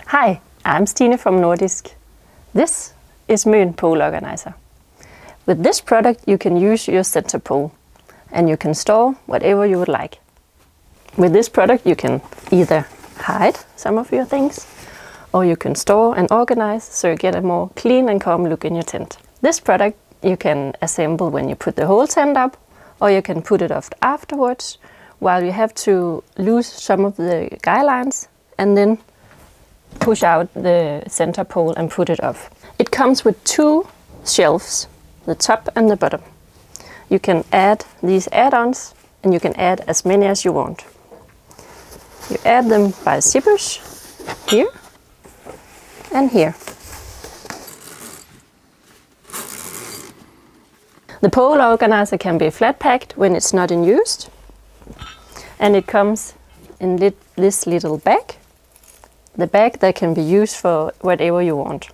Hi, I'm Stine from Nordisk. This is MØN Pole Organizer. With this product you can use your center pole and you can store whatever you would like. With this product you can either hide some of your things or you can store and organize so you get a more clean and calm look in your tent. This product you can assemble when you put the whole tent up, or you can put it off afterwards while you have to loose some of the guy lines and then push out the center pole and put it off. It comes with two shelves, the top and the bottom. You can add these add-ons and you can add as many as you want. You add them by zippers here and here. The pole organizer can be flat packed when it's not in use, and it comes in this little bag. The bag that can be used for whatever you want.